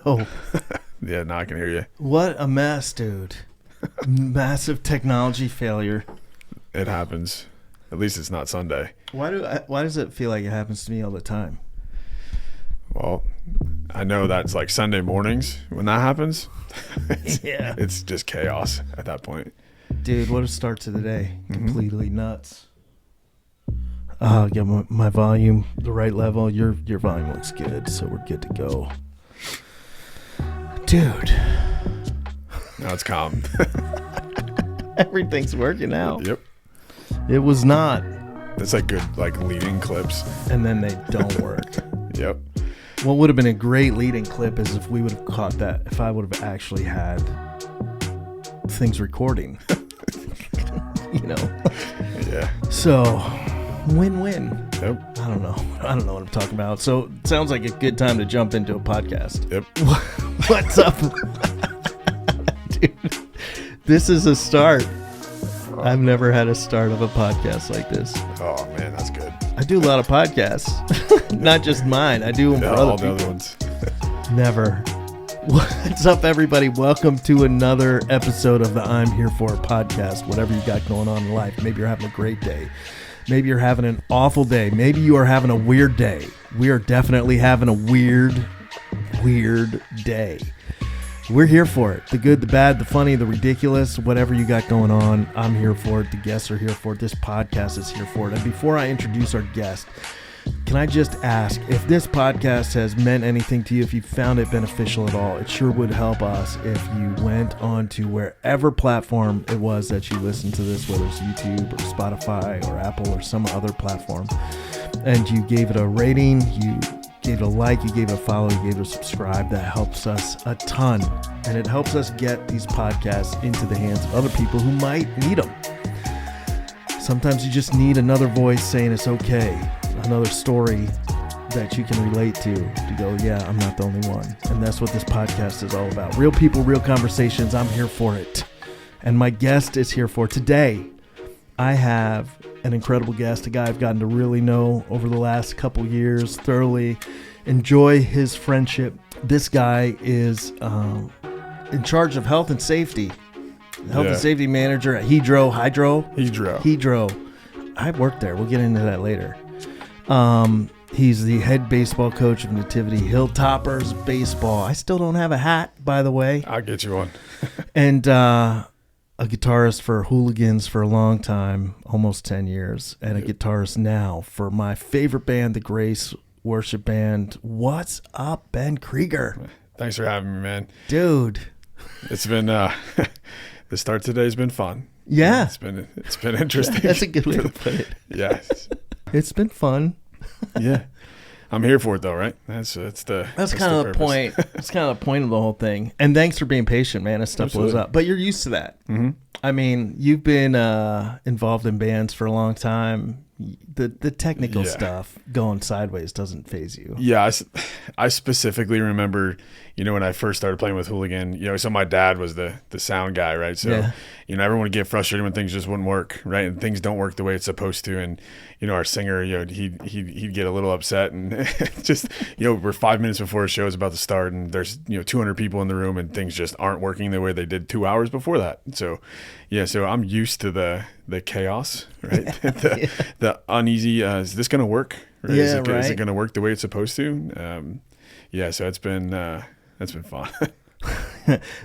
Oh, Yeah, now I can hear you. what a mess, dude. Massive technology failure. It happens. At least it's not Sunday. Why does it feel like it happens to me all the time? Well, I know that's like Sunday mornings when that happens. Yeah. It's just chaos at that point. Dude, what a start to the day. Completely nuts. Get my volume the right level. Your volume looks good, so we're good to go. Dude. Now it's calm. Everything's working out. Yep. It was not. That's like good like leading clips. And then they don't work. Yep. What would have been a great leading clip is if we would have caught that, if I would have actually had things recording. You know? Yeah. So, win-win. Yep. I don't know what I'm talking about. So, it sounds like a good time to jump into a podcast. Yep. What's up? Dude, this is a start. I've never had a start of a podcast like this. Oh man, that's good. I do a lot of podcasts. Not just mine. I do them for all other the people. other ones. Never. What's up, everybody? Welcome to another episode of the I'm Here For podcast. Whatever you got going on in life. Maybe you're having a great day. Maybe you're having an awful day. Maybe you are having a weird day. We are definitely having a weird day. We're here for it. The good, the bad, the funny, the ridiculous, whatever you got going on, I'm here for it. The guests are here for it. This podcast is here for it. And before I introduce our guest, can I just ask if this podcast has meant anything to you, if you found it beneficial at all? It sure would help us if you went on to wherever platform it was that you listened to this, whether it's YouTube or Spotify or Apple or some other platform, and you gave it a rating, you gave it a like, you gave it a follow, you gave it a subscribe. That helps us a ton, and it helps us get these podcasts into the hands of other people who might need them. Sometimes you just need another voice saying it's okay, another story that you can relate to go, yeah, I'm not the only one. And that's what this podcast is all about. Real people, real conversations. I'm here for it. And my guest is here for today. I have an incredible guest, a guy I've gotten to really know over the last couple years, thoroughly enjoy his friendship. This guy is in charge of health and safety. Health and safety manager at Hydro. I worked there. We'll get into that later. He's the head baseball coach of Nativity Hilltoppers baseball. I still don't have a hat, by the way. I'll get you one. And a guitarist for Houligans for a long time, almost 10 years, and a guitarist now for my favorite band, the Grace Worship Band. What's up, Ben Kreiger? Thanks for having me, man. Dude. It's been the start today has been fun. Yeah. It's been interesting. That's a good way to put it. Yes. It's been fun. Yeah. I'm here for it though, right? That's kind of the point. That's kind of the point of the whole thing. And thanks for being patient, man, as stuff blows up. But you're used to that. Mm-hmm. I mean, you've been involved in bands for a long time. The technical stuff going sideways doesn't faze you. Yeah, I specifically remember, when I first started playing with Hooligan, so my dad was the sound guy, right? So, everyone would get frustrated when things just wouldn't work, right? And things don't work the way it's supposed to. And, our singer, he'd get a little upset and just, we're 5 minutes before a show is about to start and there's, 200 people in the room and things just aren't working the way they did 2 hours before that. So, so I'm used to the chaos, right? The uneasy, is this going to work? Right? Is it going to work the way it's supposed to? So it's been fun.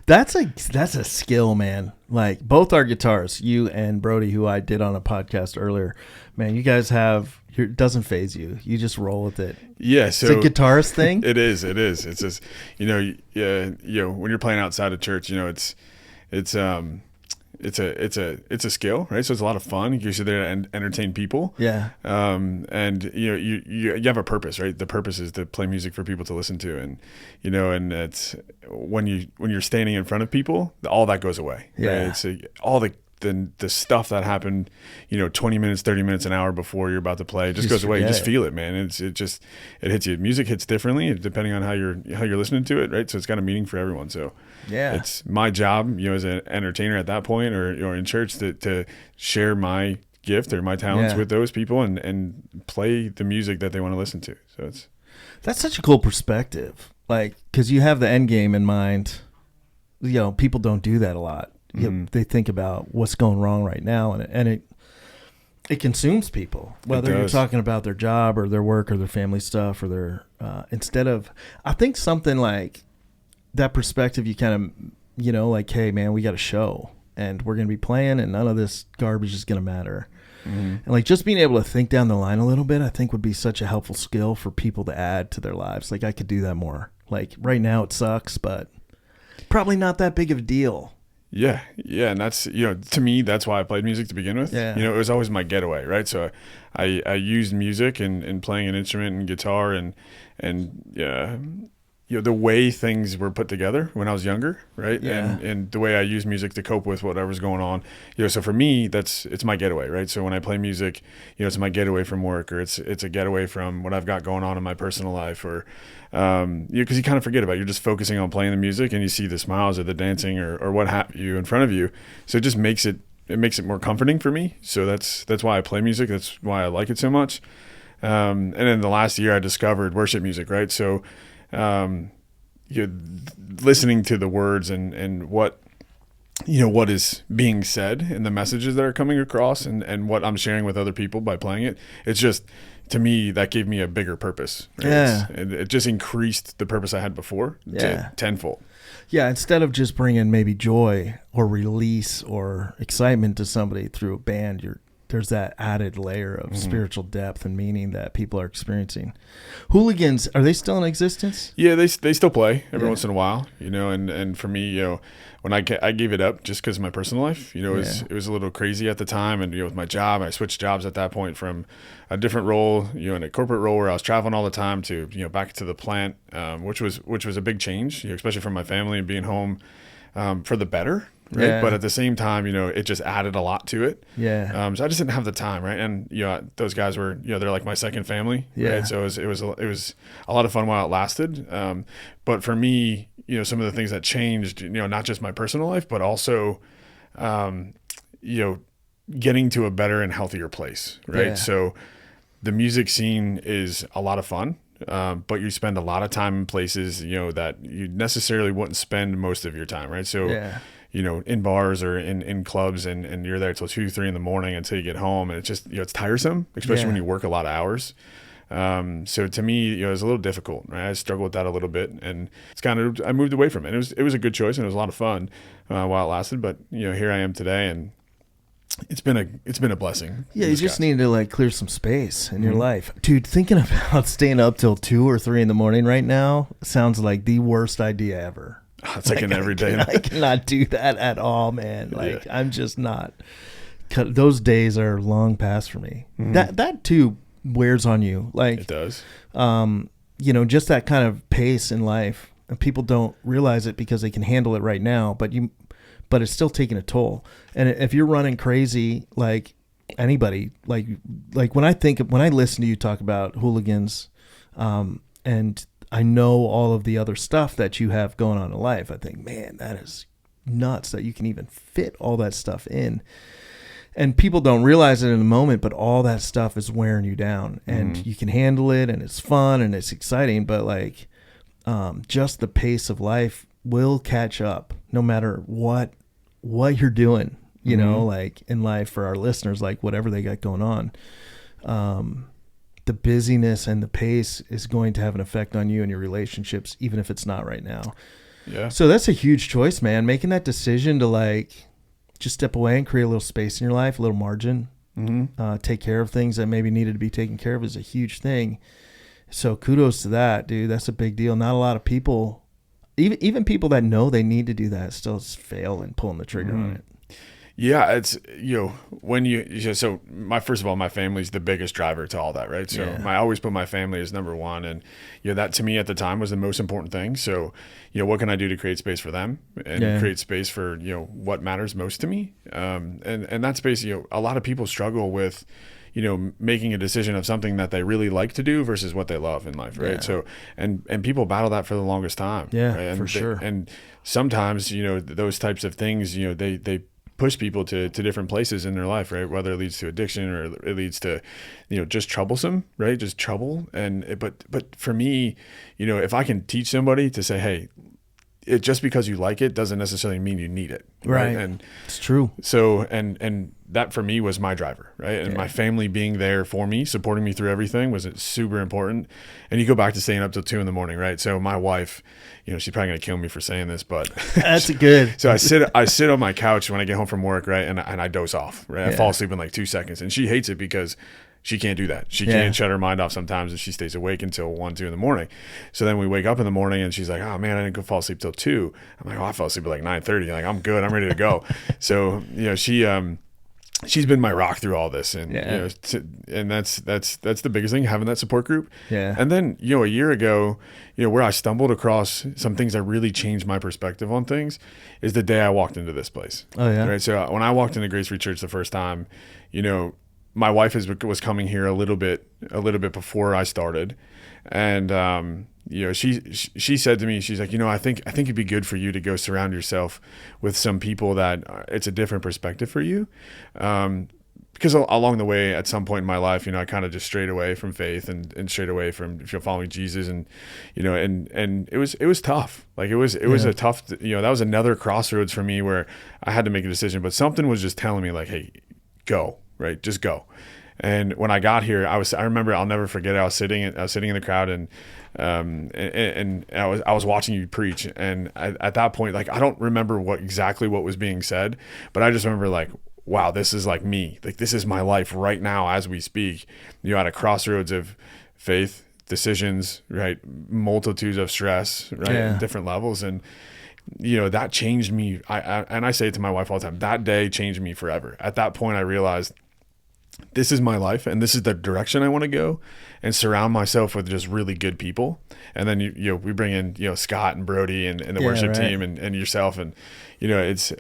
That's a skill, man. Like both our guitars, you and Brody, who I did on a podcast earlier, man, you guys it doesn't faze you. You just roll with it. Yeah. So it's a guitarist thing. It is. It's just, when you're playing outside of church, it's a skill, right? So it's a lot of fun. You're there to entertain people. Yeah. And you have a purpose, right? The purpose is to play music for people to listen to, and and it's when you're standing in front of people, all that goes away. Yeah. Right? It's all the stuff that happened, 20 minutes, 30 minutes, an hour before you're about to play, it just goes away. You just feel it, man. It hits you. Music hits differently depending on how you're listening to it, right? So it's got a meaning for everyone. So yeah, it's my job, as an entertainer at that point, or in church, to share my gift or my talents with those people and play the music that they want to listen to. So that's such a cool perspective like, because you have the end game in mind. You know, people don't do that a lot. You know, they think about what's going wrong right now, and it consumes people, whether you're talking about their job or their work or their family stuff or their instead of, I think something like that perspective, you kind of, you know, like, hey man, we got a show and we're gonna be playing and none of this garbage is gonna matter. And like just being able to think down the line a little bit, I think would be such a helpful skill for people to add to their lives. Like I could do that more. Like right now it sucks, but probably not that big of a deal. Yeah. And that's, you know, to me, that's why I played music to begin with. Yeah. You know, it was always my getaway, right? So I used music and playing an instrument and guitar and you know, the way things were put together when I was younger, right? Yeah. And the way I use music to cope with whatever's going on. You know, so for me, it's my getaway, right? So when I play music, you know, it's my getaway from work, or it's a getaway from what I've got going on in my personal life, or because you kind of forget about it. You're just focusing on playing the music and you see the smiles or the dancing or what have you in front of you. So it just makes it more comforting for me. So that's why I play music. That's why I like it so much. And then the last year I discovered worship music, right? So you're listening to the words and what, you know, what is being said and the messages that are coming across and what I'm sharing with other people by playing it. It's just, to me, that gave me a bigger purpose. Right? Yeah. It just increased the purpose I had before to tenfold. Yeah. Instead of just bringing maybe joy or release or excitement to somebody through a band, there's that added layer of spiritual depth and meaning that people are experiencing. Hooligans, are they still in existence? Yeah, they still play every once in a while, you know, and for me, you know, when I gave it up just because of my personal life, you know, it was a little crazy at the time, and you know, with my job, I switched jobs at that point from a different role, you know, in a corporate role where I was traveling all the time to, you know, back to the plant, which was a big change, you know, especially for my family and being home for the better. Right. Yeah. But at the same time, you know, it just added a lot to it. Yeah. So I just didn't have the time. Right. And, you know, those guys were, you know, they're like my second family. Yeah. Right? So it was a lot of fun while it lasted. But for me, you know, some of the things that changed, you know, not just my personal life, but also, you know, getting to a better and healthier place. Right. Yeah. So the music scene is a lot of fun. But you spend a lot of time in places, you know, that you necessarily wouldn't spend most of your time. Right. So, you know, in bars or in clubs and you're there till 2, 3 in the morning until you get home. And it's just, you know, it's tiresome, especially when you work a lot of hours. So to me, you know, it was a little difficult, right? I struggled with that a little bit, and it's kind of, I moved away from it. It was a good choice and it was a lot of fun while it lasted, but you know, here I am today, and it's been a blessing. Yeah. You just need to like clear some space in your life. Dude, thinking about staying up till 2 or 3 in the morning right now sounds like the worst idea ever. It's like an everyday. I cannot do that at all, man. Like I'm just not. Those days are long past for me. That too wears on you. Like it does. You know, just that kind of pace in life, and people don't realize it because they can handle it right now. But it's still taking a toll. And if you're running crazy, like anybody, like when I listen to you talk about Hooligans, and I know all of the other stuff that you have going on in life, I think, man, that is nuts that you can even fit all that stuff in. And people don't realize it in the moment, but all that stuff is wearing you down, and you can handle it, and it's fun and it's exciting, but like just the pace of life will catch up no matter what you're doing, you know, like in life for our listeners, like whatever they got going on. The busyness and the pace is going to have an effect on you and your relationships, even if it's not right now. Yeah. So that's a huge choice, man. Making that decision to like just step away and create a little space in your life, a little margin, take care of things that maybe needed to be taken care of is a huge thing. So kudos to that, dude. That's a big deal. Not a lot of people, even people that know they need to do that, still fail in pulling the trigger on it. Yeah, it's, you know, so my family's the biggest driver to all that, right? So I always put my family as number one, and you know, that to me at the time was the most important thing. So, you know, what can I do to create space for them and create space for, you know, what matters most to me? And that space, you know, a lot of people struggle with, you know, making a decision of something that they really like to do versus what they love in life, right? So, and people battle that for the longest time. Yeah, right? for sure. And sometimes, you know, those types of things, you know, they push people to different places in their life, right? Whether it leads to addiction or it leads to, just troublesome, right? Just trouble. But for me, if I can teach somebody to say, hey, it just because you like it doesn't necessarily mean you need it. Right. And it's true. So, and that for me was my driver, right? And my family being there for me, supporting me through everything was super important. And you go back to staying up till 2 a.m, right? So my wife, she's probably going to kill me for saying this, but that's good. So I sit on my couch when I get home from work, right? And I doze off, right? I fall asleep in like 2 seconds, and she hates it because she can't do that. She can't shut her mind off sometimes, and she stays awake until 1, 2 a.m. So then we wake up in the morning, and she's like, "Oh man, I didn't go fall asleep till 2." I'm like, "Oh, I fell asleep at like 9:30. Like, I'm good. I'm ready to go." So she's been my rock through all this, and and that's the biggest thing, having that support group. Yeah. And then a year ago, where I stumbled across some things that really changed my perspective on things is the day I walked into this place. Oh yeah. Right. So when I walked into Grace Free Church the first time, my wife was coming here a little bit before I started, and she said to me, she's like, I think it'd be good for you to go surround yourself with some people that it's a different perspective for you, because along the way, at some point in my life, I kind of just strayed away from faith and strayed away from following Jesus, and and it was tough. Like it was a tough, that was another crossroads for me where I had to make a decision, but something was just telling me like, hey, go. Right, just go. And when I got here, I remember, I'll never forget it. I was sitting in the crowd, and I was watching you preach. And at that point, like, I don't remember exactly what was being said, but I just remember like, wow, this is like me. Like, this is my life right now as we speak. At a crossroads of faith, decisions, right, multitudes of stress, right, at different levels, and that changed me. I say it to my wife all the time. That day changed me forever. At that point, I realized, this is my life, and this is the direction I want to go, and surround myself with just really good people. And then we bring in Scott and Brody and the worship team and yourself, and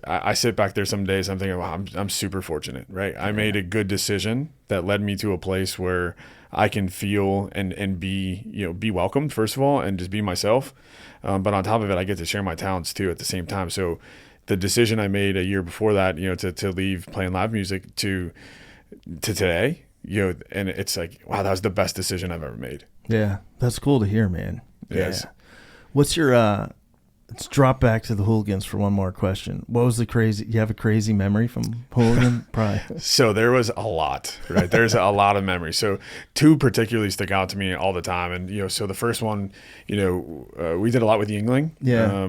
I sit back there some days, I'm thinking, wow, I'm super fortunate, right? I made a good decision that led me to a place where I can feel and be welcomed, first of all, and just be myself. But on top of it, I get to share my talents too at the same time. So the decision I made a year before that, to leave playing live music to today, and it's like, wow, that was the best decision I've ever made. Yeah, that's cool to hear, man. Yes. Yeah. What's your let's drop back to the Hooligans for one more question. What was you have a crazy memory from Hooligan? Probably. So there was a lot, right? There's a lot of memories. So 2 particularly stick out to me all the time. And, so the first one, we did a lot with Yingling. Yeah.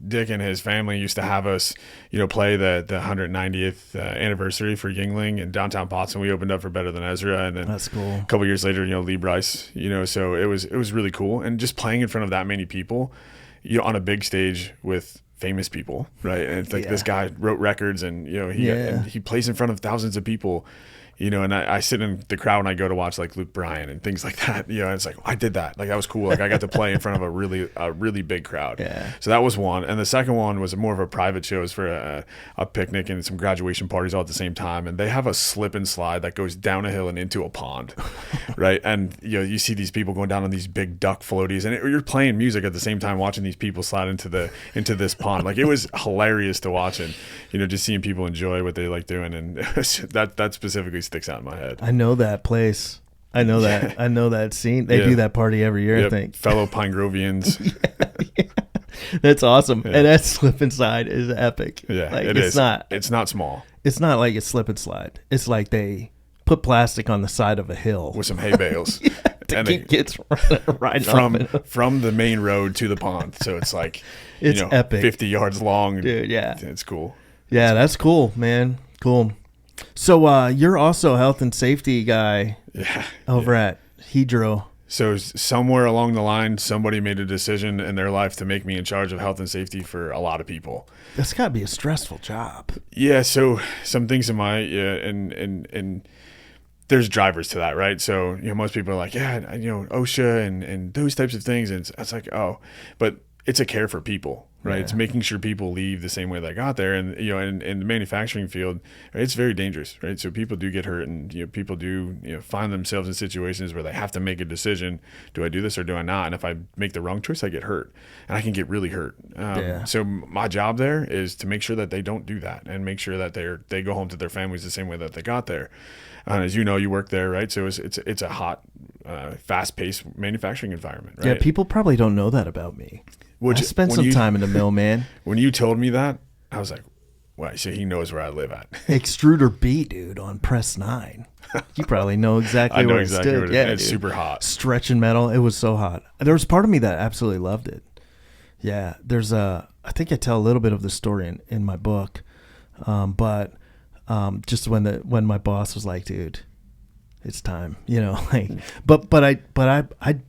Dick and his family used to have us, play the 190th anniversary for Yingling in downtown Pottsville. We opened up for Better Than Ezra. And then that's cool. A couple years later, Lee Bryce, so it was really cool. And just playing in front of that many people, on a big stage with famous people, right? And it's like, this guy wrote records, and and he plays in front of thousands of people, and I sit in the crowd and I go to watch like Luke Bryan and things like that, and it's like, I did that, like that was cool, like I got to play in front of a really big crowd. So that was one. And the second one was more of a private show. It was for a picnic and some graduation parties all at the same time, and they have a slip and slide that goes down a hill and into a pond. Right? And you see these people going down on these big duck floaties, and you're playing music at the same time watching these people slide into this pond. Like, it was hilarious to watch, and just seeing people enjoy what they like doing, and that specifically sticks out in my head. I know that place. I know that. I know that scene. They do that party every year, I think. Fellow Pine Grovians. That's awesome. And that slip and slide is epic. Yeah, like, it's not small. It's not like a slip and slide. It's like they put plastic on the side of a hill with some hay bales. To keep kids riding from the main road to the pond. So it's like, it's epic. 50 yards long. Dude, yeah. It's cool. Yeah, that's cool, man. Cool. So you're also a health and safety guy over at Hedro. So somewhere along the line, somebody made a decision in their life to make me in charge of health and safety for a lot of people. That's got to be a stressful job. Yeah. So some things in my and there's drivers to that, right? So most people are like, OSHA and those types of things, and it's like, oh, but it's a care for people, right? Yeah. It's making sure people leave the same way they got there. And, in the manufacturing field, right, it's very dangerous, right? So people do get hurt, and, people do, find themselves in situations where they have to make a decision. Do I do this or do I not? And if I make the wrong choice, I get hurt, and I can get really hurt. So my job there is to make sure that they don't do that, and make sure that they go home to their families the same way that they got there. As you know, you work there, right? So it's a hot, fast-paced manufacturing environment, right? Yeah, people probably don't know that about me. I spent some time in the mill, man. When you told me that, I was like, well, so he knows where I live at. Extruder B, dude, on press 9. You probably know exactly where it stood. Yeah, it's super hot. Stretching metal. It was so hot. There was part of me that absolutely loved it. Yeah, I think I tell a little bit of the story in my book, but just when my boss was like, dude, it's time, but I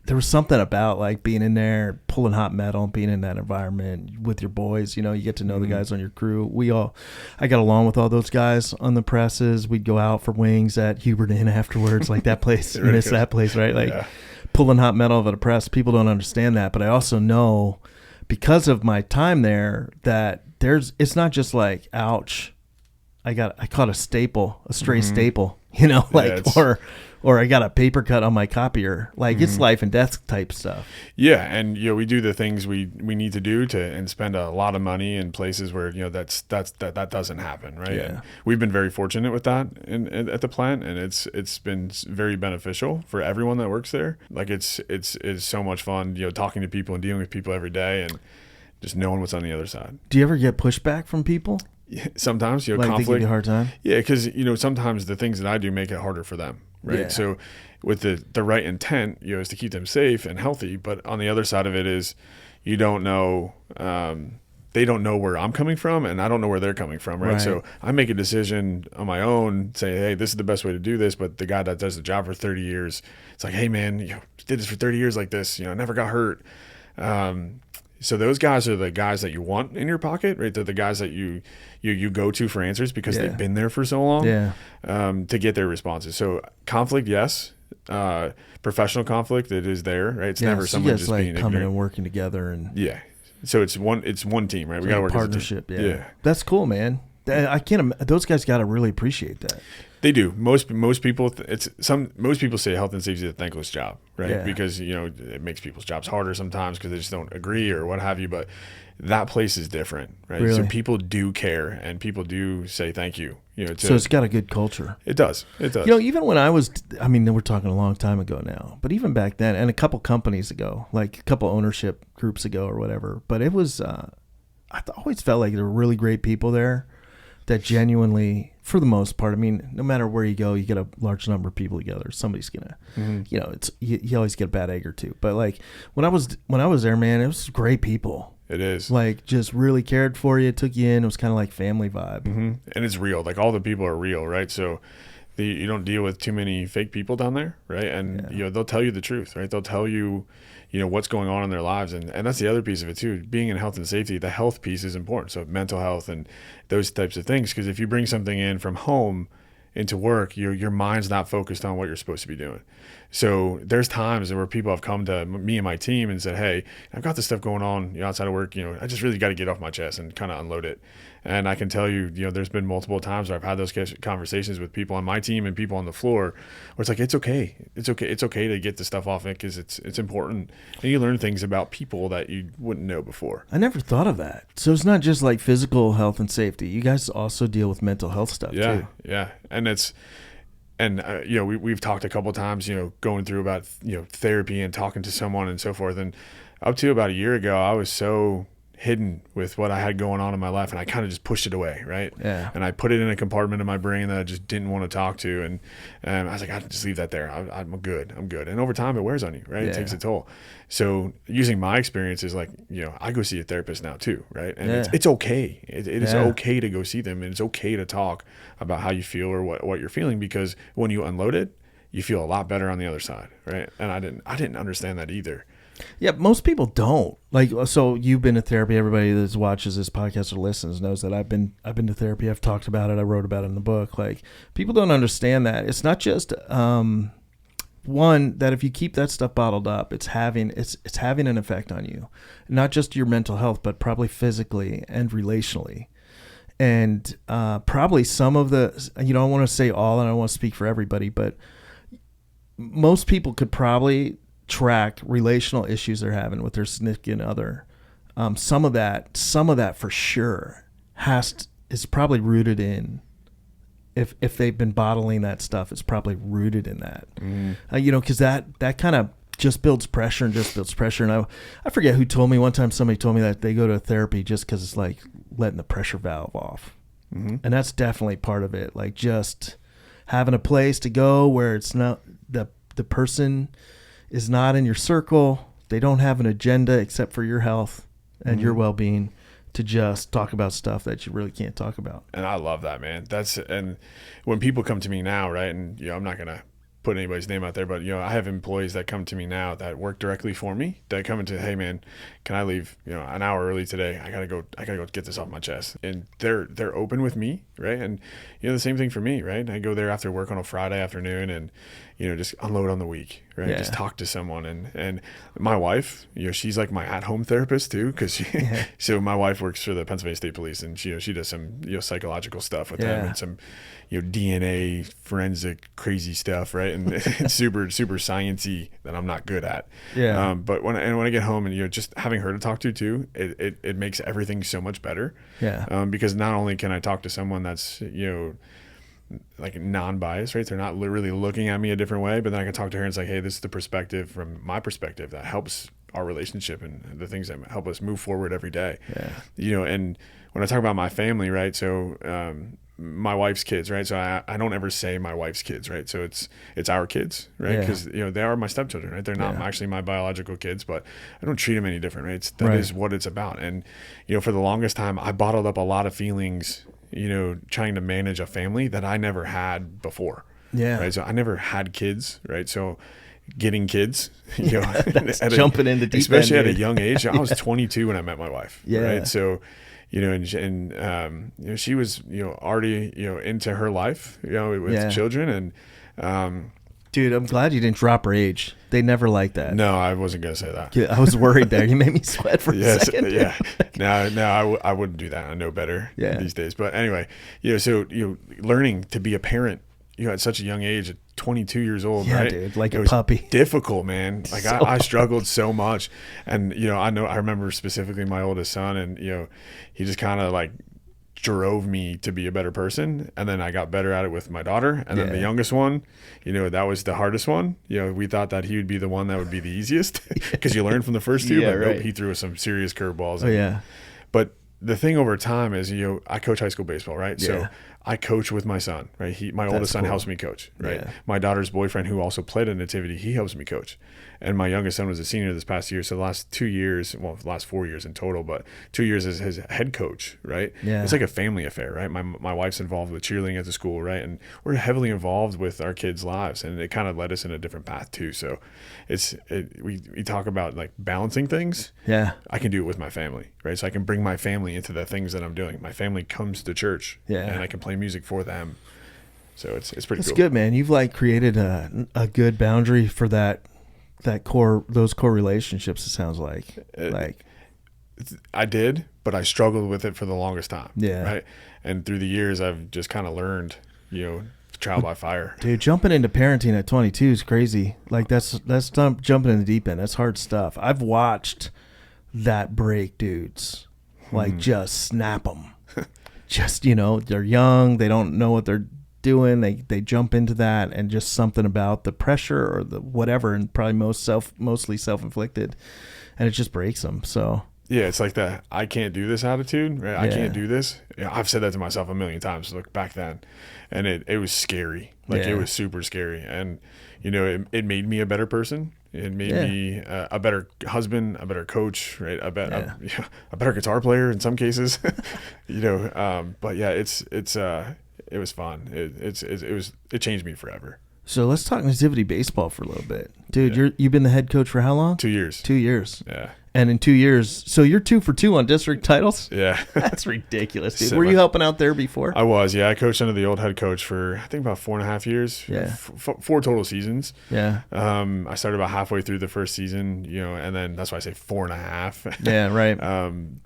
there was something about like being in there, pulling hot metal, being in that environment with your boys. You get to know the guys on your crew. I got along with all those guys on the presses. We'd go out for wings at Hubert Inn afterwards, like that place. You miss that place, right? Like pulling hot metal at a press. People don't understand that, but I also know because of my time there that it's not just like, ouch, I caught a staple, a stray staple, or I got a paper cut on my copier. Like it's life and death type stuff. Yeah. And, we do the things we need to do and spend a lot of money in places where, that doesn't happen. Right. Yeah. And we've been very fortunate with that at the plant, and it's been very beneficial for everyone that works there. Like it's so much fun, talking to people and dealing with people every day and just knowing what's on the other side. Do you ever get pushback from people? Yeah, sometimes, like conflict. They give you a hard time? Yeah. Because, sometimes the things that I do make it harder for them. Right. Yeah. So with the right intent, is to keep them safe and healthy. But on the other side of it is you don't know, they don't know where I'm coming from, and I don't know where they're coming from. Right. So I make a decision on my own, say, hey, this is the best way to do this. But the guy that does the job for 30 years, it's like, hey, man, did this for 30 years like this, never got hurt. So those guys are the guys that you want in your pocket, right? They're the guys that you go to for answers because they've been there for so long, to get their responses. So conflict, yes. Professional conflict, it is there, right? It's never someone just being coming ignorant. and working together and So it's one team, right? We got to work partnership. as a team. Yeah, that's cool, man. I can't. Those guys got to really appreciate that. They do. Most people most people say health and safety is a thankless job, right? Yeah. Because it makes people's jobs harder sometimes because they just don't agree or what have you. But that place is different, right? Really? So people do care and people do say thank you. So it's got a good culture. It does. It does. Even when we're talking a long time ago now, but even back then, and a couple companies ago, like a couple ownership groups ago or whatever. But it was, I always felt like there were really great people there that genuinely, for the most part, no matter where you go, you get a large number of people together. Somebody's gonna, you always get a bad egg or two. But like when I was there, man, it was great people. It is. Like just really cared for you, took you in. It was kind of like family vibe. Mm-hmm. And it's real. Like all the people are real, right? So you don't deal with too many fake people down there, right? And they'll tell you the truth, right? They'll tell you, what's going on in their lives. And that's the other piece of it too. Being in health and safety, the health piece is important. So mental health and those types of things. Because if you bring something in from home into work, your mind's not focused on what you're supposed to be doing. So there's times where people have come to me and my team and said, hey, I've got this stuff going on outside of work. I just really got to get off my chest and kind of unload it. And I can tell you, there's been multiple times where I've had those conversations with people on my team and people on the floor where it's like, it's okay. It's okay. It's okay to get the stuff off it because it's important. And you learn things about people that you wouldn't know before. I never thought of that. So it's not just like physical health and safety. You guys also deal with mental health stuff too. Yeah. And we've talked a couple times, going through about, therapy and talking to someone and so forth. And up to about a year ago, I was so hidden with what I had going on in my life, and I kind of just pushed it away, right? Yeah. And I put it in a compartment in my brain that I just didn't want to talk to, and I was like, I just leave that there. I'm good. And over time, it wears on you, right? It takes a toll. So using my experience is like, I go see a therapist now too, right? And it's okay. It is okay to go see them, and it's okay to talk about how you feel or what you're feeling, because when you unload it, you feel a lot better on the other side, right? And I didn't understand that either. Yeah, most people don't. Like, so you've been to therapy. Everybody that watches this podcast or listens knows that I've been to therapy. I've talked about it. I wrote about it in the book. Like, people don't understand that it's not just one, that if you keep that stuff bottled up, it's having an effect on you, not just your mental health, but probably physically and relationally. And probably some of the, I don't want to say all, and I don't want to speak for everybody, but most people could probably track relational issues they're having with their significant other. Some of that for sure is probably rooted in, if they've been bottling that stuff, it's probably rooted in that. Because that kind of just builds pressure. And I forget who told me one time, somebody told me that they go to therapy just because it's like letting the pressure valve off. And that's definitely part of it. Like just having a place to go where it's not, the person is not in your circle. They don't have an agenda except for your health and your well-being, to just talk about stuff that you really can't talk about. And I love that, man. And when people come to me now, right, and I'm not gonna put anybody's name out there, but I have employees that come to me now that work directly for me, that come into, hey man, can I leave an hour early today? I gotta go get this off my chest. And they're open with me, right? And the same thing for me, right? I go there after work on a Friday afternoon and just unload on the week, right? Yeah. Just talk to someone. And my wife, she's like my at-home therapist too, because so my wife works for the Pennsylvania State Police, and she does some psychological stuff with them, and some DNA forensic crazy stuff, right? And it's super sciencey that I'm not good at. Yeah. But when I get home and just having her to talk to too, it makes everything so much better. Yeah. Because not only can I talk to someone that's like non-biased, right? They're not really looking at me a different way, but then I can talk to her and it's like, hey, this is the perspective from my perspective that helps our relationship and the things that help us move forward every day. Yeah. And when I talk about my family, right? So, my wife's kids, right? So I don't ever say my wife's kids, right? So it's our kids, right? Because they are my stepchildren, right? They're not actually my biological kids, but I don't treat them any different, right? That is what it's about. And for the longest time, I bottled up a lot of feelings, trying to manage a family that I never had before. Yeah. Right. So I never had kids, right? So getting kids, jumping into deep especially end, at a young age. I was 22 when I met my wife. Yeah. Right. So she was already into her life with children, and dude, I'm glad you didn't drop her age. They never like that. no, I wasn't gonna say that. I was worried there. You made me sweat for a second. Yeah. No, I wouldn't do that. I know better these days. But anyway, so learning to be a parent, at such a young age, at 22 years old, right? Dude, like it a was puppy. Difficult, man. Like I struggled so much, and I remember specifically my oldest son, and he just kind of like drove me to be a better person, and then I got better at it with my daughter, and then the youngest one, that was the hardest one. We thought that he would be the one that would be the easiest because you learn from the first two, but nope, he threw us some serious curveballs. But the thing over time is, I coach high school baseball, right? So I coach with my son, right? My oldest son helps me coach, right? My daughter's boyfriend, who also played at Nativity, he helps me coach. And my youngest son was a senior this past year. So the last 2 years, the last 4 years in total, but 2 years as his head coach, right? Yeah. It's like a family affair, right? My wife's involved with cheerleading at the school, right? And we're heavily involved with our kids' lives, and it kind of led us in a different path too. So we talk about like balancing things. Yeah. I can do it with my family, right? So I can bring my family into the things that I'm doing. My family comes to church, and I can play music for them. So it's pretty cool. It's good, man. You've like created a good boundary for those core relationships. It sounds like I did, but I struggled with it for the longest time. Yeah. Right. And through the years, I've just kind of learned, trial by fire. Dude, jumping into parenting at 22 is crazy. Like that's jumping in the deep end. That's hard stuff. I've watched that break dudes, like just snap them. Just, they're young. They don't know what they're doing. They jump into that, and just something about the pressure or the whatever, and probably mostly self-inflicted, and it just breaks them. So yeah, it's like the I can't do this attitude, right? I can't do this. I've said that to myself a million times. Look back then, and it was scary. Like it was super scary, and it made me a better person. It made me a better husband, a better coach, right? A better guitar player in some cases, But yeah, it was fun. It changed me forever. So let's talk Nativity baseball for a little bit. Dude, you've been the head coach for how long? 2 years. 2 years. Yeah. And in 2 years, so you're 2 for 2 on district titles? Yeah. That's ridiculous, dude. Were you helping out there before? I was, yeah. I coached under the old head coach for, I think, about 4.5 years. Yeah. 4 total seasons. Yeah. I started about halfway through the first season, and then that's why I say 4.5. Yeah, right.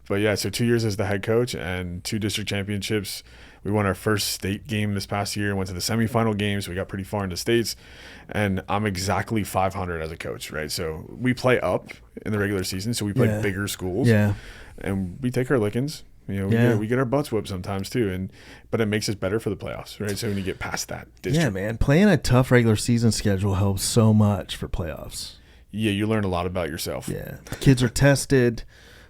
But yeah, so 2 years as the head coach and 2 district championships. We won our first state game this past year and went to the semifinal game, so we got pretty far into states. And I'm exactly 500 as a coach, right? So we play up in the regular season, so we play bigger schools. Yeah. And we take our lickings. We get our butts whipped sometimes too, but it makes us better for the playoffs, right? So when you get past that district. Yeah, man. Playing a tough regular season schedule helps so much for playoffs. Yeah, you learn a lot about yourself. Yeah. Kids are tested.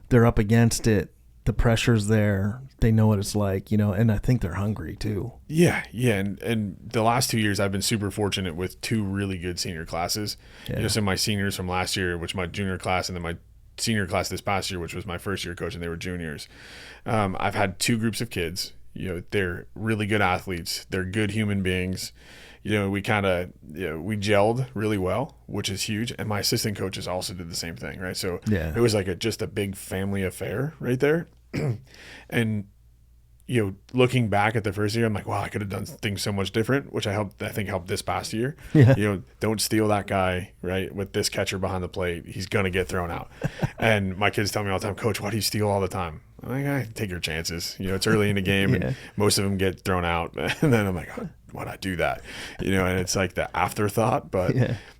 They're up against it. The pressure's there. They know what it's like, and I think they're hungry too. Yeah. And the last 2 years I've been super fortunate with 2 really good senior classes. Yeah. So my seniors from last year, which my junior class, and then my senior class this past year, which was my first year coaching, they were juniors. I've had 2 groups of kids. They're really good athletes. They're good human beings. We kind of we gelled really well, which is huge. And my assistant coaches also did the same thing, right? So it was like just a big family affair right there. And looking back at the first year, I'm like, wow, I could have done things so much different, which I think helped this past year. Yeah. Don't steal that guy, right? With this catcher behind the plate, he's gonna get thrown out. And my kids tell me all the time, Coach, why do you steal all the time? I'm like, take your chances. It's early in the game, and most of them get thrown out. And then I'm like, why'd I do that? And it's like the afterthought, but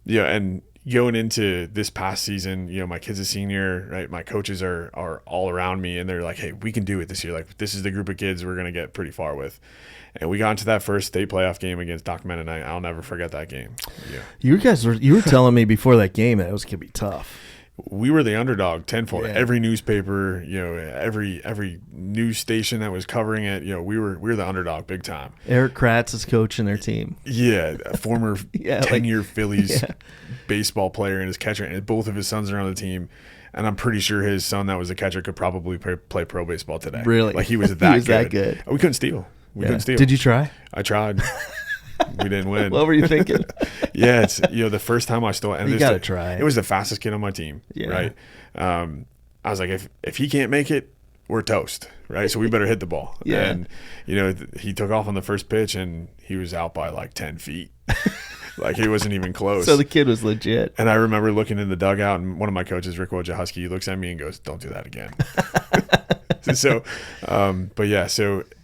and going into this past season, my kid's a senior, right? My coaches are all around me, and they're like, hey, we can do it this year. Like, this is the group of kids we're going to get pretty far with. And we got into that first state playoff game against Doc Mennonite. I'll never forget that game. Yeah. You were telling me before that game that it was going to be tough. We were the underdog tenfold. Every newspaper, every news station that was covering it, we were the underdog big time. Eric Kratz is coaching their team. Yeah, a former 10-year Phillies baseball player and his catcher, and both of his sons are on the team. And I'm pretty sure his son that was the catcher could probably play pro baseball today. Really? Like he was that he was good. That good. We couldn't steal. We couldn't steal. Did you try? I tried. We didn't win. What were you thinking? Yeah, it's the first time I stole it. And you gotta try. It was the fastest kid on my team, right? I was like, if he can't make it, we're toast, right? So we better hit the ball. Yeah. And he took off on the first pitch, and he was out by like 10 feet. Like he wasn't even close. So the kid was legit. And I remember looking in the dugout, and one of my coaches, Rick Wojciechowski, he looks at me and goes, "Don't do that again." So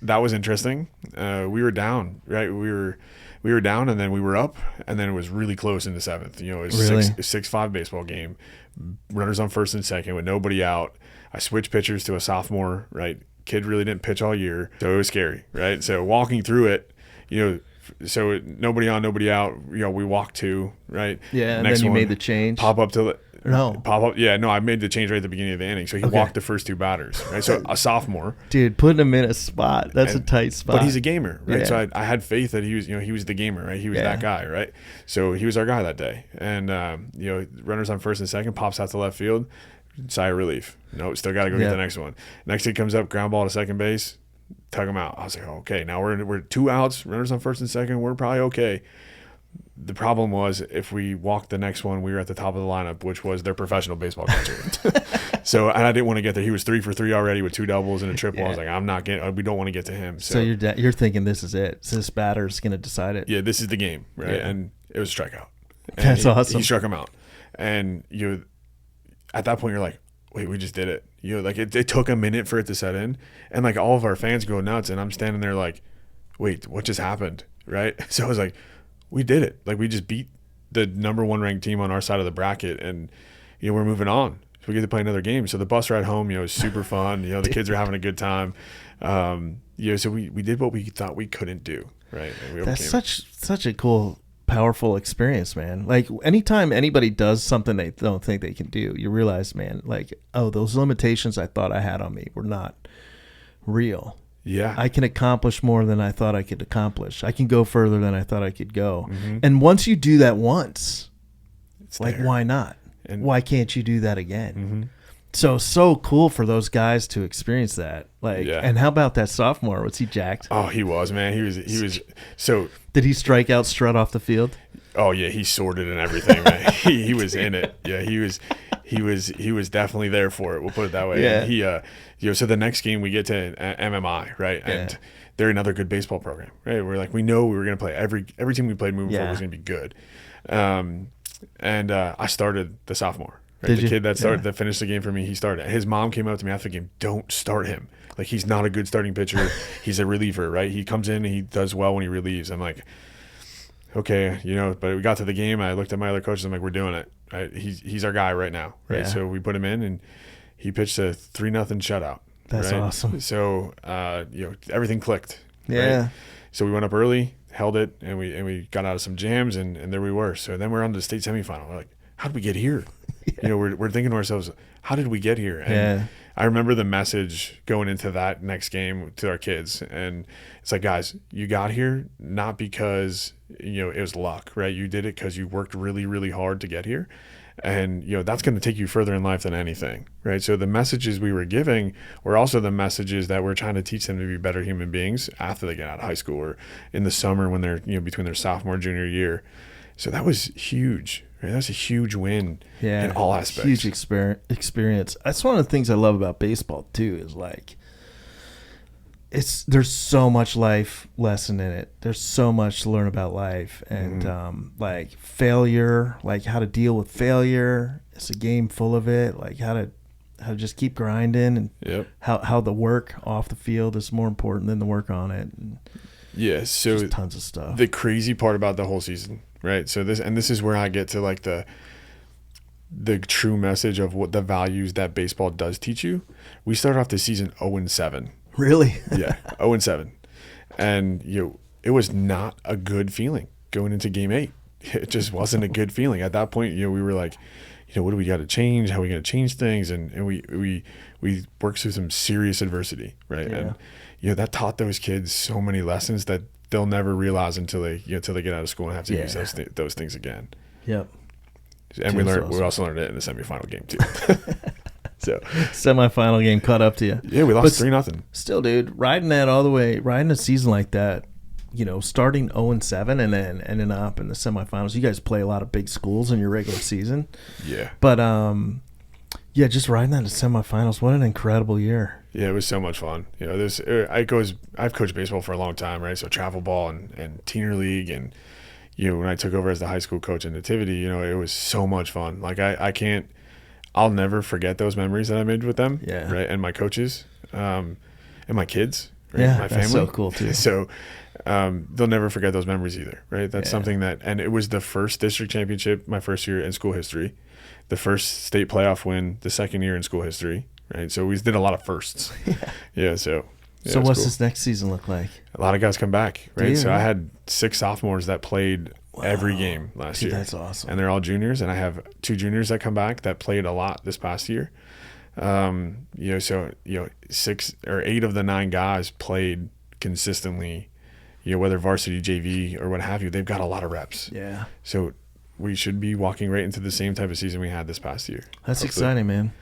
that was interesting. We were down, right? We were down, and then we were up, and then it was really close in the 7th. It was really? 6-5 baseball game. Runners on first and second with nobody out. I switched pitchers to a sophomore, right? Kid really didn't pitch all year, so it was scary, right? So walking through it, so nobody on, nobody out. We walked 2, right? Yeah, Next and then you one, made the change. Pop up to the. No. Pop up. Yeah, no, I made the change right at the beginning of the inning. So he walked the first 2 batters, right? So a sophomore. Dude, putting him in a spot. That's a tight spot. But he's a gamer, right? Yeah. So I had faith that he was the gamer, right? He was that guy, right? So he was our guy that day. And, runners on first and second, pops out to left field, sigh of relief. No, still got to go get the next one. Next kid comes up, ground ball to second base, tug him out. I was like, okay, now we're 2 outs, runners on first and second, we're probably okay. The problem was if we walked the next one, we were at the top of the lineup, which was their professional baseball catcher. And I didn't want to get there. He was 3 for 3 already with 2 doubles and a triple. I was like, we don't want to get to him. So you're thinking this is it. So this batter's going to decide it. Yeah, this is the game, right? Yeah. And it was a strikeout. And that's awesome. He struck him out. And at that point, you're like, wait, we just did it. It took a minute for it to set in. And like all of our fans go nuts. And I'm standing there like, wait, what just happened? Right? So I was like, we did it. Like we just beat the number 1 ranked team on our side of the bracket, and we're moving on. So we get to play another game. So the bus ride home, is super fun. The kids are having a good time. So we did what we thought we couldn't do, right? And that's such a cool, powerful experience, man. Like anytime anybody does something they don't think they can do, you realize, man, like, oh, those limitations I thought I had on me were not real. Yeah. I can accomplish more than I thought I could accomplish. I can go further than I thought I could go. Mm-hmm. And once you do that once, it's like, there. why not? And why can't you do that again? Mm-hmm. So cool for those guys to experience that. Like, and how about that sophomore? Was he jacked? Oh, he was, man. He was. So did he strike out strut off the field? Oh yeah, he sorted and everything, man. He was in it. Yeah, he was definitely there for it. We'll put it that way. Yeah. And he, so the next game we get to MMI, right? Yeah. And they're another good baseball program, right? We're like, we know we were going to play every team we played moving forward was going to be good. And I started the sophomore. Right? The kid that that finished the game for me, he started. His mom came up to me after the game, don't start him. Like, he's not a good starting pitcher. He's a reliever, right? He comes in and he does well when he relieves. I'm like, okay, but we got to the game. I looked at my other coaches. I'm like, we're doing it. Right? He's our guy right now, right? Yeah. So we put him in, and he pitched a 3-0 shutout. That's right? awesome. So everything clicked. Yeah. Right? So we went up early, held it, and we got out of some jams, and there we were. So then we're on to the state semifinal. We're like, how did we get here? Yeah. We're thinking to ourselves, how did we get here? And I remember the message going into that next game to our kids, and it's like, guys, you got here not because it was luck, right? You did it because you worked really, really hard to get here, and that's going to take you further in life than anything, right? So the messages we were giving were also the messages that we're trying to teach them to be better human beings after they get out of high school or in the summer when they're between their sophomore and junior year. So that was huge. Right? That's a huge win in all aspects. Huge experience. That's one of the things I love about baseball too. Is like, there's so much life lesson in it. There's so much to learn about life and like failure, like how to deal with failure. It's a game full of it. Like how to just keep grinding and how the work off the field is more important than the work on it. And so just tons of stuff. The crazy part about the whole season. Right. So this is where I get to like the true message of what the values that baseball does teach you. We started off the season 0-7. Really? Yeah. 0-7. And it was not a good feeling going into game 8. It just wasn't a good feeling. At that point, we were like, what do we got to change? How are we going to change things? And we worked through some serious adversity, right? Yeah. And that taught those kids so many lessons that they'll never realize until they get out of school and have to use those things again. Yep. And we also learned it in the semifinal game too. So semifinal game caught up to you. Yeah, we lost 3-0. Still, dude, riding a season like that, starting 0-7 and then ending up in the semifinals. You guys play a lot of big schools in your regular season. Yeah. But just riding that to semifinals. What an incredible year. Yeah, it was so much fun. I've coached baseball for a long time, right? So travel ball and teener league, and when I took over as the high school coach in Nativity, it was so much fun. Like I'll never forget those memories that I made with them, right? And my coaches, and my kids, right? Yeah, my family. That's so cool too. So they'll never forget those memories either, right? That's something and it was the first district championship my first year in school history, the first state playoff win the second year in school history. Right, so we did a lot of firsts. So what's cool. This next season look like? A lot of guys come back, right? So I had 6 sophomores that played every game last year. That's awesome. And they're all juniors, and I have 2 juniors that come back that played a lot this past year. 6 or 8 of the 9 guys played consistently. Whether varsity, JV, or what have you, they've got a lot of reps. Yeah. So we should be walking right into the same type of season we had this past year. That's exciting, man.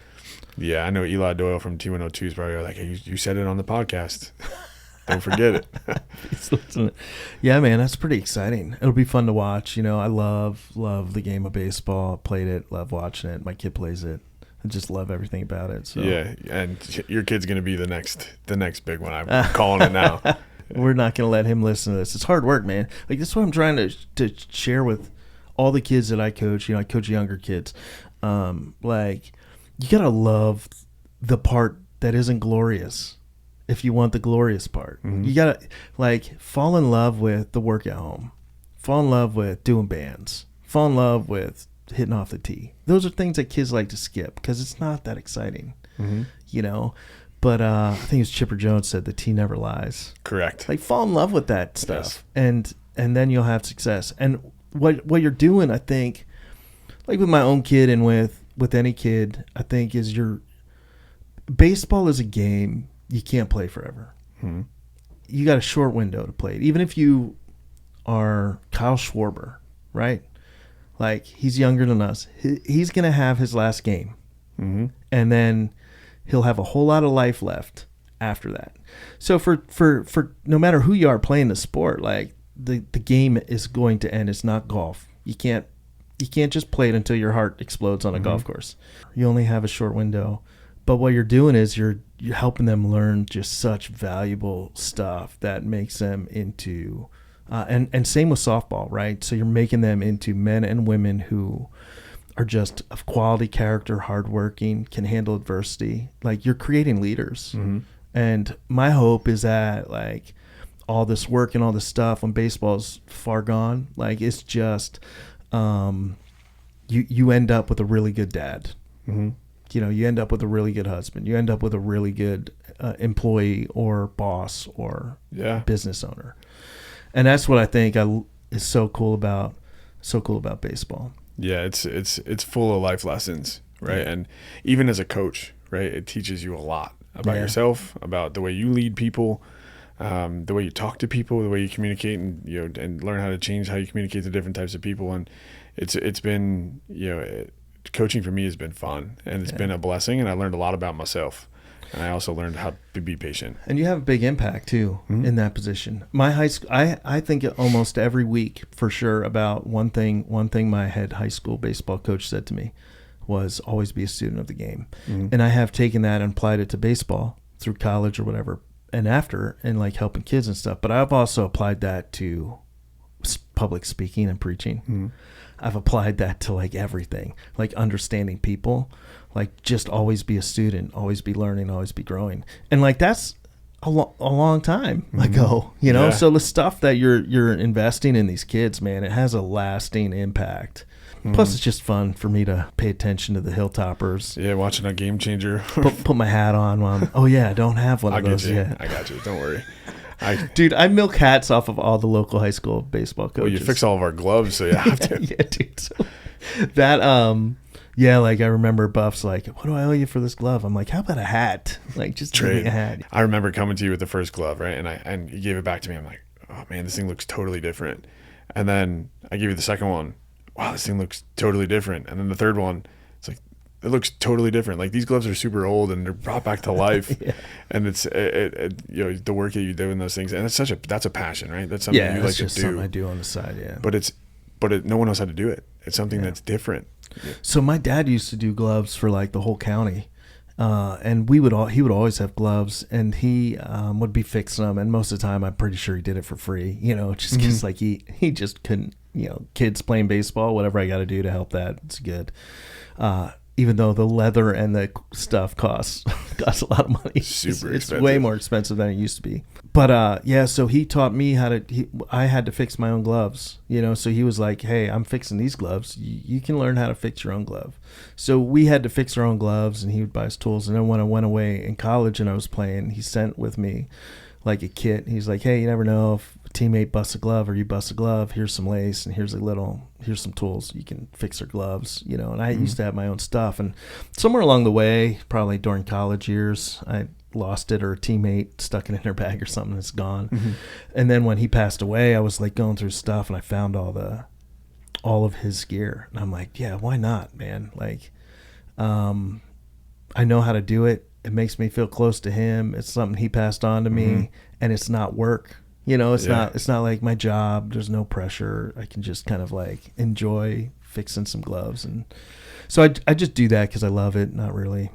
Yeah, I know Eli Doyle from T102 is probably like, hey, you said it on the podcast. Don't forget it. Yeah, man, that's pretty exciting. It'll be fun to watch. I love the game of baseball. Played it, love watching it. My kid plays it. I just love everything about it. So. Yeah, and your kid's going to be the next big one. I'm calling it now. We're not going to let him listen to this. It's hard work, man. Like, that's what I'm trying to share with all the kids that I coach. I coach younger kids. You got to love the part that isn't glorious if you want the glorious part. Mm-hmm. You got to, fall in love with the work at home. Fall in love with doing bands. Fall in love with hitting off the tee. Those are things that kids like to skip because it's not that exciting, But I think it was Chipper Jones said the tee never lies. Correct. Fall in love with that stuff, and then you'll have success. And what you're doing, I think, with my own kid and with any kid, I think, is baseball is a game you can't play forever. Mm-hmm. You got a short window to play it. Even if you are Kyle Schwarber, right? He's younger than us. He's going to have his last game. Mm-hmm. And then he'll have a whole lot of life left after that. So for no matter who you are playing the sport, the game is going to end. It's not golf. You can't just play it until your heart explodes on a golf course. You only have a short window. But what you're doing is you're helping them learn just such valuable stuff that makes them into and same with softball, right? So you're making them into men and women who are just of quality character, hardworking, can handle adversity. Like, you're creating leaders. And my hope is that, like, all this work and all this stuff when baseball's far gone, like, it's just you end up with a really good dad. You know, you end up with a really good husband. You end up with a really good employee or boss or business owner. And that's what I think is so cool about baseball. Yeah, it's full of life lessons, right? And even as a coach, right, it teaches you a lot about yourself, about the way you lead people, the way you talk to people, the way you communicate, and and learn how to change how you communicate to different types of people. And it's been coaching for me has been fun, and it's been a blessing, and I learned a lot about myself. And I also learned how to be patient. And you have a big impact too in that position. My high school, I think almost every week for sure about one thing my head high school baseball coach said to me was always be a student of the game. And I have taken that and applied it to baseball through college or whatever, and after, and like helping kids and stuff. But I've also applied that to public speaking and preaching. I've applied that to like everything, like understanding people. Like, just always be a student, always be learning, always be growing. And like, that's a long time ago, so the stuff that you're investing in these kids, man, it has a lasting impact. Plus, it's just fun for me to pay attention to the Hilltoppers. Yeah, watching a game changer. put my hat on while I don't have one of those yet. I got you. Don't worry. Dude, I milk hats off of all the local high school baseball coaches. Well, you fix all of our gloves, so you have to. Yeah, dude. So that, like I remember Buff's like, what do I owe you for this glove? I'm like, how about a hat? Like, just trade me a hat. I remember coming to you with the first glove, right? And you gave it back to me. I'm like, oh man, this thing looks totally different. And then I gave you the second one. Wow, this thing looks totally different. And then the third one, it's like, it looks totally different. Like, these gloves are super old and they're brought back to life. And it's the work that you do in those things, and that's a passion, right? That's something you like to do. Something I do on the side, But no one knows how to do it. It's something that's different. So my dad used to do gloves for like the whole county, and he would always have gloves, and he would be fixing them, and most of the time I'm pretty sure he did it for free, just because like he just couldn't, kids playing baseball, whatever I got to do to help that, it's good. Even though the leather and the stuff costs a lot of money. It's way more expensive than it used to be. But so he taught me I had to fix my own gloves, so he was like, hey, I'm fixing these gloves. You can learn how to fix your own glove. So we had to fix our own gloves, and he would buy us tools. And then when I went away in college and I was playing, he sent with me like a kit. He's like, hey, you never know if a teammate busts a glove or you bust a glove. Here's some lace, and here's some tools. You can fix their gloves, and I used to have my own stuff. And somewhere along the way, probably during college years, I lost it, or a teammate stuck it in their bag or something. It's gone. And then when he passed away, I was like going through stuff, and I found all of his gear. And I'm like, yeah, why not, man? Like, I know how to do it. It makes me feel close to him. It's something he passed on to me, and it's not work. It's not like my job. There's no pressure. I can just kind of like enjoy fixing some gloves. And so I just do that because I love it. Not really.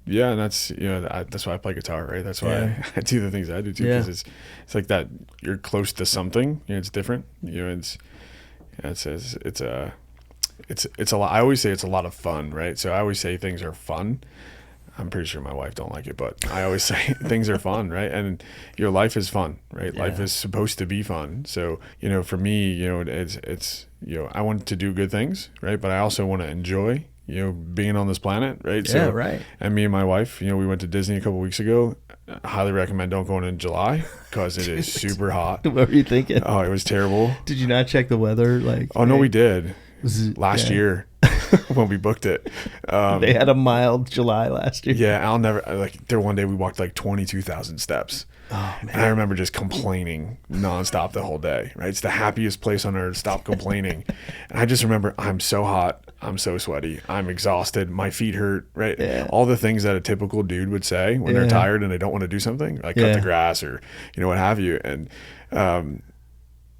Yeah. And that's, that's why I play guitar, right? That's why I do the things I do too. Because it's like that you're close to something, it's different, it's a lot. I always say it's a lot of fun, right? So I always say things are fun. I'm pretty sure my wife don't like it, but I always say things are fun, right? And your life is fun, right? Yeah. Life is supposed to be fun. So, for me, it's I want to do good things, right? But I also want to enjoy, being on this planet, right? Yeah, right. And me and my wife, we went to Disney a couple weeks ago. I highly recommend don't go in July because it is super hot. What were you thinking? Oh, it was terrible. Did you not check the weather? No, we did. Last year. When we booked it. They had a mild July last year. Yeah, I'll never, there one day we walked 22,000 steps. Oh, man. And I remember just complaining nonstop the whole day, right? It's the happiest place on earth. Stop complaining. And I just remember, I'm so hot. I'm so sweaty. I'm exhausted. My feet hurt, right? Yeah. All the things that a typical dude would say when they're tired and they don't want to do something, like cut the grass or, what have you. And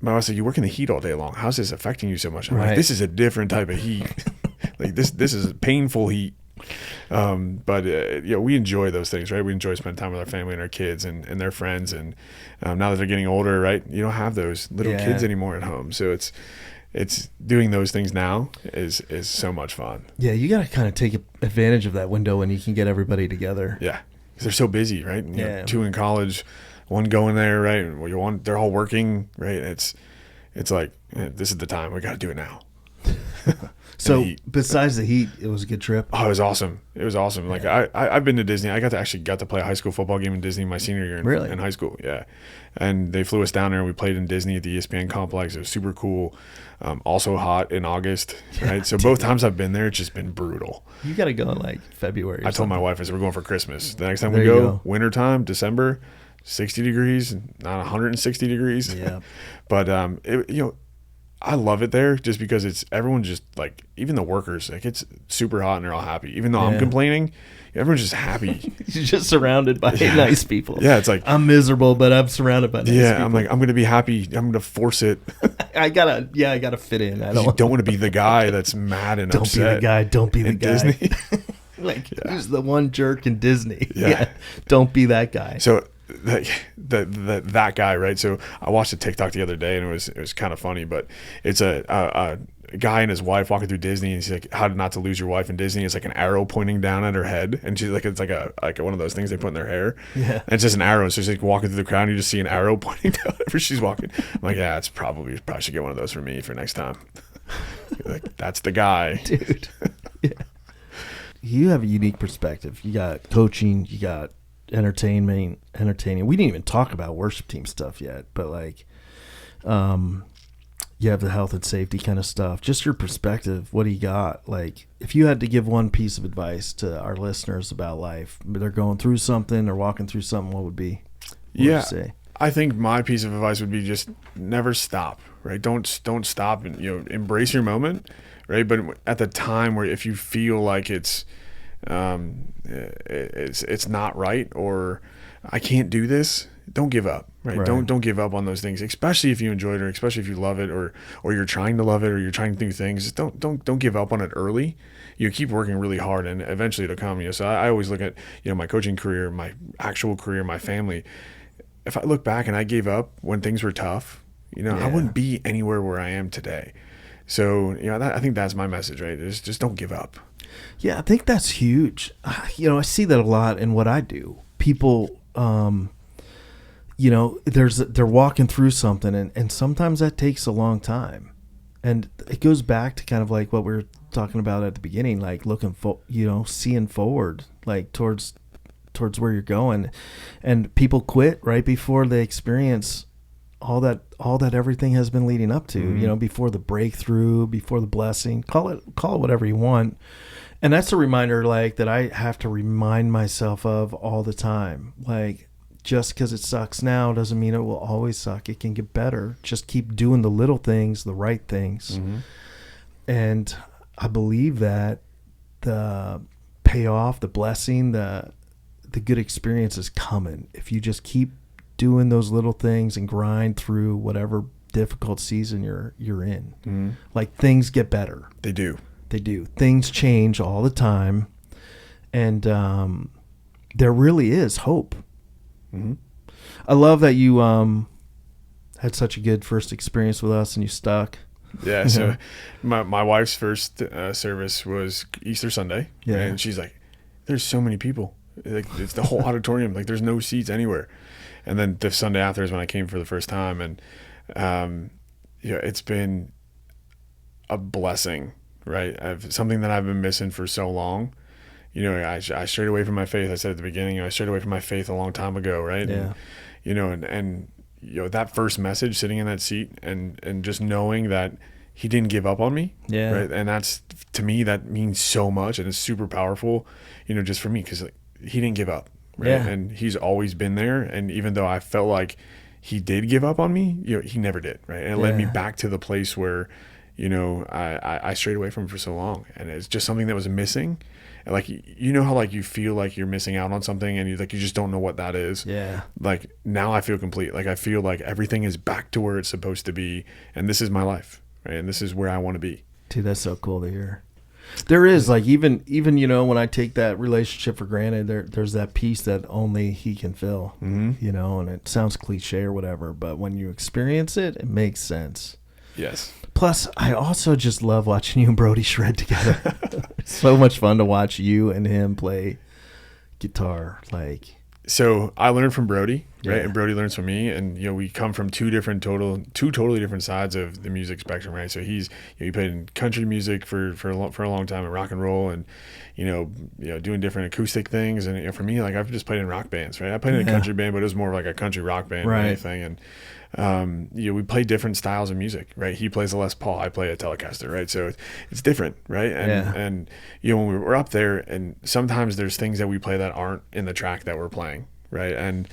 my wife said, you work in the heat all day long. How's this affecting you so much? I'm Right. like, this is a different type of heat. Like this is painful heat. But we enjoy those things, right? We enjoy spending time with our family and our kids and their friends. And now that they're getting older, right, you don't have those little kids anymore at home. So it's doing those things now is so much fun. Yeah, you got to kind of take advantage of that window when you can get everybody together. Yeah, because they're so busy, right? You know, 2 in college, 1 going there, right? They're all working, right? It's like, this is the time. We got to do it now. So besides the heat, it was a good trip. Oh, it was awesome. It was awesome. Like I've been to Disney. I got to play a high school football game in Disney my senior year in high school. Yeah. And they flew us down there and we played in Disney at the ESPN complex. It was super cool. Also hot in August, right? So both times I've been there, it's just been brutal. You got to go in like February. I told my wife, I said, we're going for Christmas. The next time we go, wintertime, December, 60 degrees, not 160 degrees. Yeah. But, I love it there just because everyone just like, even the workers, like it's super hot and they're all happy. Even though I'm complaining, everyone's just happy. You're just surrounded by nice people. Yeah, it's like I'm miserable, but I'm surrounded by nice people. I'm like, I'm gonna be happy. I'm gonna force it. I gotta fit in. I don't want to be the guy that's mad and upset. Don't be the guy. Disney. Like who's the one jerk in Disney? Yeah. Don't be that guy. So that guy, right? So I watched a TikTok the other day and it was kind of funny, but it's a guy and his wife walking through Disney and he's like, how not to lose your wife in Disney. It's like an arrow pointing down at her head and she's like, it's like one of those things they put in their hair. Yeah. And it's just an arrow. So she's like walking through the crowd and you just see an arrow pointing down whenever she's walking. I'm like, yeah, probably should get one of those for me for next time. Like, that's the guy. Dude. Yeah. You have a unique perspective. You got coaching, you got entertaining. We didn't even talk about worship team stuff yet, but like you have the health and safety kind of stuff. Just your perspective, what do you got? Like if you had to give one piece of advice to our listeners about life, they're going through something or walking through something, what would be? What would you say? I think my piece of advice would be just never stop, right? Don't stop and embrace your moment, right? But at the time where if you feel like it's not right or I can't do this, don't give up, right? Don't give up on those things, especially if you enjoy it or especially if you love it or you're trying to love it or you're trying to do things. Just don't give up on it early. You keep working really hard and eventually it'll come. So I always look at my coaching career, my actual career, my family. If I look back and I gave up when things were tough, I wouldn't be anywhere where I am today. So I think that's my message, right? Just don't give up. Yeah, I think that's huge. I see that a lot in what I do. People, they're walking through something, and sometimes that takes a long time. And it goes back to kind of like what we were talking about at the beginning, like looking seeing forward, like towards where you're going. And people quit right before they experience all that everything has been leading up to, before the breakthrough, before the blessing, call it whatever you want. And that's a reminder like that I have to remind myself of all the time. Like just because it sucks now doesn't mean it will always suck. It can get better. Just keep doing the little things, the right things. Mm-hmm. And I believe that the payoff, the blessing, the good experience is coming. If you just keep doing those little things and grind through whatever difficult season you're in. Mm-hmm. Like things get better. They do. Things change all the time. And there really is hope. Mm-hmm. I love that you had such a good first experience with us and you stuck. Yeah. So my wife's first service was Easter Sunday. Yeah. And she's like, there's so many people. Like it's the whole auditorium. Like there's no seats anywhere. And then the Sunday after is when I came for the first time. And, it's been a blessing, right? Something that I've been missing for so long. I strayed away from my faith. I said at the beginning, I strayed away from my faith a long time ago, right? Yeah. And that first message sitting in that seat and just knowing that he didn't give up on me. Yeah. Right. And that's, to me, that means so much and it's super powerful, just for me, because he didn't give up. Right. Yeah. And he's always been there. And even though I felt like he did give up on me, he never did. Right. And it led me back to the place where, I strayed away from him for so long. And it's just something that was missing. And like, you know how like you feel like you're missing out on something and you just don't know what that is. Yeah. Like now I feel complete. Like I feel like everything is back to where it's supposed to be. And this is my life. Right. And this is where I want to be. Dude, that's so cool to hear. There is like, even, you know, when I take that relationship for granted, there's that piece that only he can fill, you know, and it sounds cliche or whatever, but when you experience it, it makes sense. Yes. Plus, I also just love watching you and Brody shred together. It's so much fun to watch you and him play guitar. Like, so I learned from Brody, right? Yeah. And Brody learns from me, and you know we come from two totally different sides of the music spectrum, right? So he's, you know, he played in country music for a long time, and rock and roll, and you know doing different acoustic things. And you know, for me, like I've just played in rock bands, right? I played in a country band, but it was more like a country rock band or anything. And you know, we play different styles of music, right? He plays a Les Paul, I play a Telecaster, right? So it's different, right? And you know, when we're up there, and sometimes there's things that we play that aren't in the track that we're playing, right? And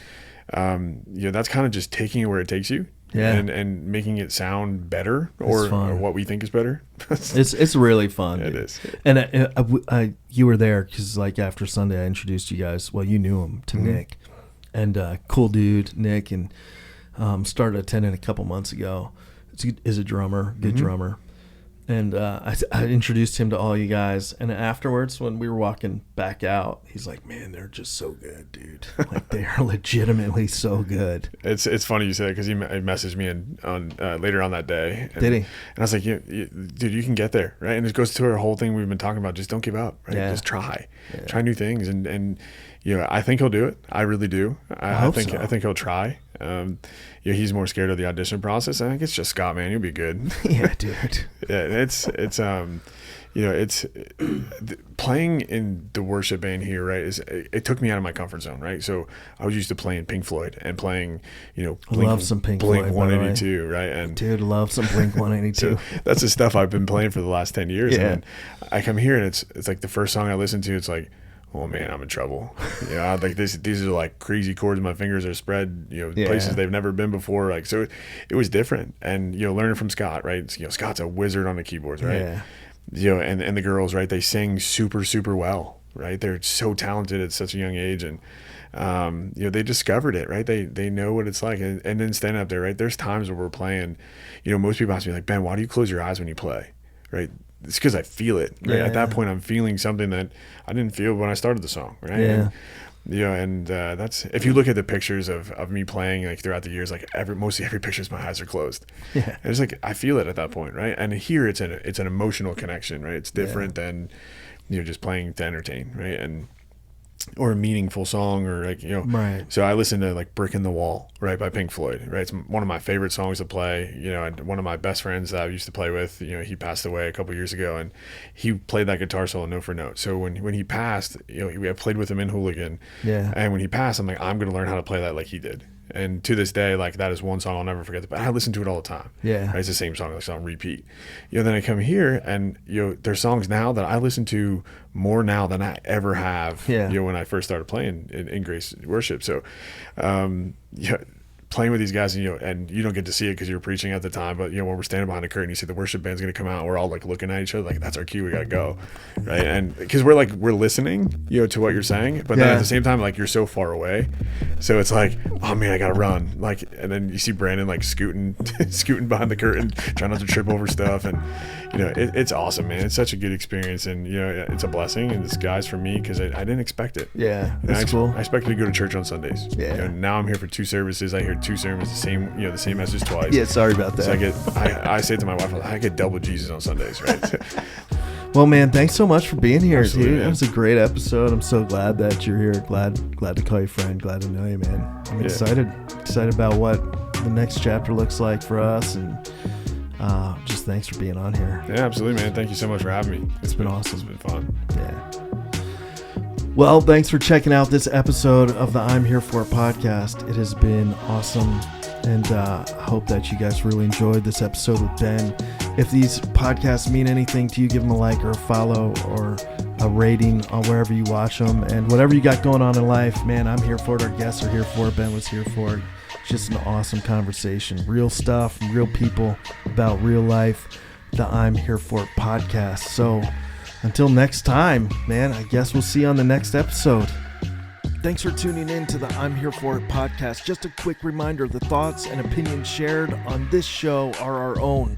you know, that's kind of just taking it where it takes you, and making it sound better or what we think is better. it's really fun. It is. And you were there because like after Sunday, I introduced you guys. Well, you knew him to Nick, and cool dude Nick, and started attending a couple months ago. Is a drummer, good drummer. And I introduced him to all you guys. And afterwards, when we were walking back out, he's like, man, they're just so good, dude. Like, they are legitimately so good. It's funny you say that because he messaged me on later on that day. And, did he? And I was like, dude, you can get there, right? And it goes to our whole thing we've been talking about. Just don't give up, right? Yeah. Just try. Yeah. Try new things. And you know, I think he'll do it. I really do. I think he'll try. You know, he's more scared of the audition process. I think it's just Scott, man. He'll be good. Yeah, dude. Yeah, it's you know, it's playing in the worship band here, right? It took me out of my comfort zone, right? So I was used to playing Pink Floyd and playing, you know, love some Pink Floyd, 182, right? And dude, love some Blink 182. So that's the stuff I've been playing for the last 10 years. Yeah. And I come here and it's like the first song I listen to, it's like, oh man, I'm in trouble. You know, like these are like crazy chords. My fingers are spread, you know, places they've never been before. Like, so it was different. And, you know, learning from Scott, right? You know, Scott's a wizard on the keyboards, right? Yeah. You know, and the girls, right? They sing super, super well, right? They're so talented at such a young age. And, you know, they discovered it, right? They know what it's like. And then standing up there, right? There's times where we're playing, you know, most people ask me like, Ben, why do you close your eyes when you play? Right? It's because I feel it, right? At that point, I'm feeling something that I didn't feel when I started the song, right? Yeah. And, you know, and that's, if you look at the pictures of me playing like throughout the years, like mostly every picture, my eyes are closed. Yeah. And it's like I feel it at that point, right? And here it's an emotional connection, right? It's different than, you know, just playing to entertain, right? And or a meaningful song, or like, you know, right. So I listen to like Brick in the Wall, right, by Pink Floyd, right? It's one of my favorite songs to play. You know, and one of my best friends that I used to play with, you know, he passed away a couple years ago, and he played that guitar solo note for note. So when he passed, you know, I played with him in Houligan, and when he passed, I'm like, I'm gonna learn how to play that like he did. And to this day, like that is one song I'll never forget. But I listen to it all the time. Yeah, right? It's the same song, like on repeat. You know, then I come here, and you know, there's songs now that I listen to more now than I ever have. Yeah. You know, when I first started playing in Grace Worship. So, yeah. Playing with these guys, and, you know, and you don't get to see it because you're preaching at the time, but you know, when we're standing behind the curtain, you see the worship band's going to come out, and we're all like looking at each other like, that's our cue, we got to go, right? And because we're listening, you know, to what you're saying, but then at the same time, like, you're so far away, so it's like, oh man, I got to run, like, and then you see Brandon like scooting behind the curtain, trying not to trip over stuff, and you know, it's awesome, man. It's such a good experience, and you know, it's a blessing in disguise for me because I didn't expect it. Yeah, that's cool. I expected to go to church on Sundays. Yeah. You know, now I'm here for 2 services. I hear 2 sermons, the same message twice. Yeah, sorry about that. So I say to my wife, I get double Jesus on Sundays, right? Well, man, thanks so much for being here, Absolutely, dude. Man. That was a great episode. I'm so glad that you're here. Glad to call you friend. Glad to know you, man. I'm excited about what the next chapter looks like for us, and just thanks for being on here. Yeah, absolutely, man. Thank you so much for having me. It's been awesome. It's been fun. Yeah. Well, thanks for checking out this episode of the I'm Here For podcast. It has been awesome, and I hope that you guys really enjoyed this episode with Ben. If these podcasts mean anything to you, give them a like or a follow or a rating on wherever you watch them. And whatever you got going on in life, man, I'm here for it. Our guests are here for it. Ben was here for it. It's just an awesome conversation. Real stuff from real people about real life. The I'm Here For It podcast. So Until next time, man, I guess we'll see you on the next episode. Thanks for tuning in to the I'm Here For It podcast. Just a quick reminder, the thoughts and opinions shared on this show are our own.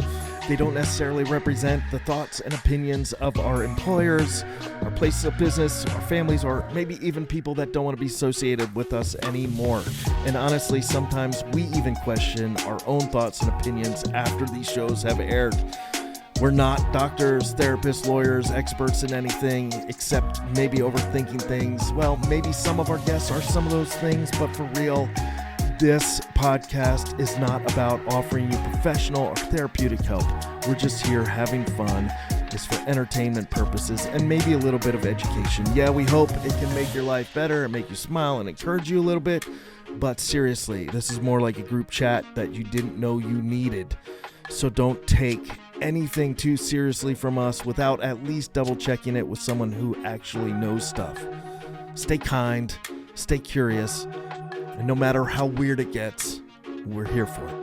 They don't necessarily represent the thoughts and opinions of our employers, our places of business, our families, or maybe even people that don't want to be associated with us anymore. And honestly, sometimes we even question our own thoughts and opinions after these shows have aired. We're not doctors, therapists, lawyers, experts in anything except maybe overthinking things. Well, maybe some of our guests are some of those things, but for real, this podcast is not about offering you professional or therapeutic help. We're just here having fun. It's for entertainment purposes and maybe a little bit of education. Yeah, we hope it can make your life better and make you smile and encourage you a little bit. But seriously, this is more like a group chat that you didn't know you needed. So don't take anything too seriously from us without at least double checking it with someone who actually knows stuff. Stay kind, stay curious, and no matter how weird it gets, we're here for it.